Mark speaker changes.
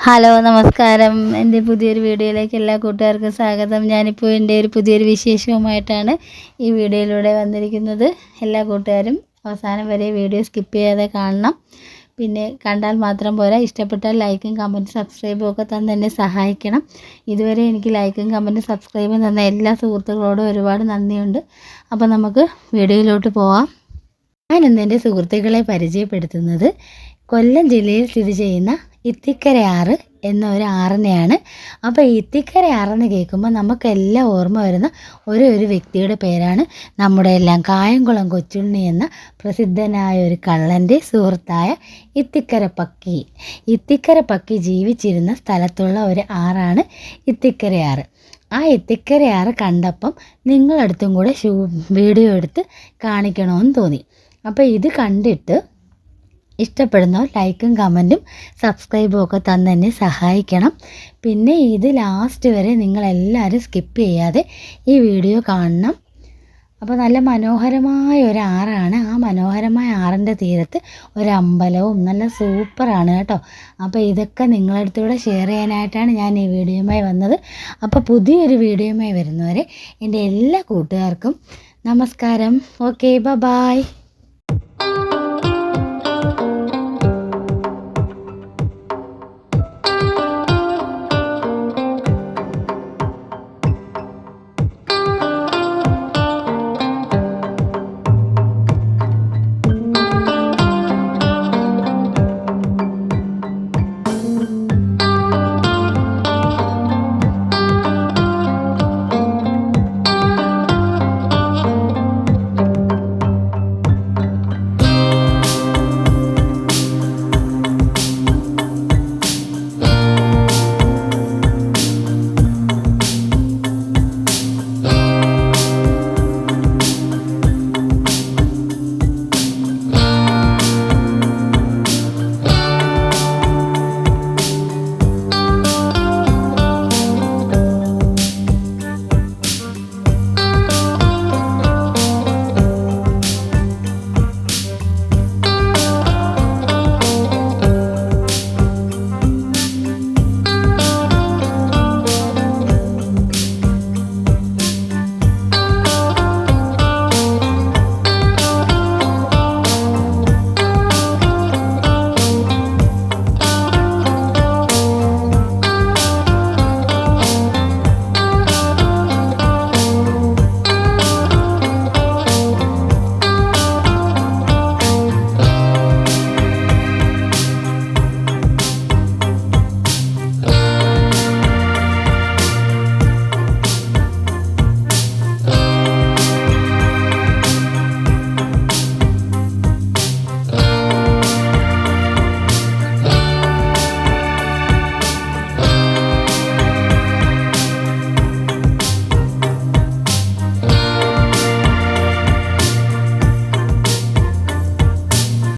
Speaker 1: Hello നമസ്കാരം. എൻ്റെ പുതിയൊരു വീഡിയോയിലേക്ക് എല്ലാ കൂട്ടുകാർക്കും സ്വാഗതം. ഞാനിപ്പോൾ എൻ്റെ ഒരു പുതിയൊരു വിശേഷവുമായിട്ടാണ് ഈ വീഡിയോയിലൂടെ വന്നിരിക്കുന്നത്. എല്ലാ കൂട്ടുകാരും അവസാനം വരെ വീഡിയോ സ്കിപ്പ് ചെയ്യാതെ കാണണം. പിന്നെ കണ്ടാൽ മാത്രം പോരാ, ഇഷ്ടപ്പെട്ടാൽ ലൈക്കും കമൻറ്റും സബ്സ്ക്രൈബും ഒക്കെ തന്ന് എന്നെ സഹായിക്കണം. ഇതുവരെ എനിക്ക് ലൈക്കും കമൻറ്റും സബ്സ്ക്രൈബും തന്ന എല്ലാ സുഹൃത്തുക്കളോടും ഒരുപാട് നന്ദിയുണ്ട്. അപ്പോൾ നമുക്ക് വീഡിയോയിലോട്ട് പോവാം. ഞാനിന്ന് എൻ്റെ സുഹൃത്തുക്കളെ പരിചയപ്പെടുത്തുന്നത് കൊല്ലം ജില്ലയിൽ സ്ഥിതി ചെയ്യുന്ന ഇത്തിക്കരയാറ് എന്ന ഒരു ആറിനെയാണ്. അപ്പോൾ ഇത്തിക്കര ആറെന്ന് കേൾക്കുമ്പോൾ നമുക്കെല്ലാം ഓർമ്മ വരുന്ന ഒരു വ്യക്തിയുടെ പേരാണ് നമ്മുടെ എല്ലാം കായംകുളം കൊച്ചുണ്ണി എന്ന പ്രസിദ്ധനായ ഒരു കള്ളൻ്റെ സുഹൃത്തായ ഇത്തിക്കര പക്കി. ഇത്തിക്കര പക്കി ജീവിച്ചിരുന്ന സ്ഥലത്തുള്ള ഒരു ആറാണ് ഇത്തിക്കരയാറ്. ആ ഇത്തിക്കരയാറ് കണ്ടപ്പം നിങ്ങളടുത്തും കൂടെ വീഡിയോ എടുത്ത് കാണിക്കണമെന്ന് തോന്നി. അപ്പോൾ ഇത് കണ്ടിട്ട് ഇഷ്ടപ്പെടുന്നവർ ലൈക്കും കമൻറ്റും സബ്സ്ക്രൈബും ഒക്കെ തന്ന് എന്നെ സഹായിക്കണം. പിന്നെ ഇത് ലാസ്റ്റ് വരെ നിങ്ങളെല്ലാവരും സ്കിപ്പ് ചെയ്യാതെ ഈ വീഡിയോ കാണണം. അപ്പോൾ നല്ല മനോഹരമായ ഒരു ആറാണ്. ആ മനോഹരമായ ആറിൻ്റെ തീരത്ത് ഒരമ്പലവും നല്ല സൂപ്പറാണ് കേട്ടോ. അപ്പോൾ ഇതൊക്കെ നിങ്ങളടുത്തൂടെ ഷെയർ ചെയ്യാനായിട്ടാണ് ഞാൻ ഈ വീഡിയോയുമായി വന്നത്. അപ്പോൾ പുതിയൊരു വീഡിയോയുമായി വരുന്നവരെ എൻ്റെ എല്ലാ കൂട്ടുകാർക്കും നമസ്കാരം. Okay, by.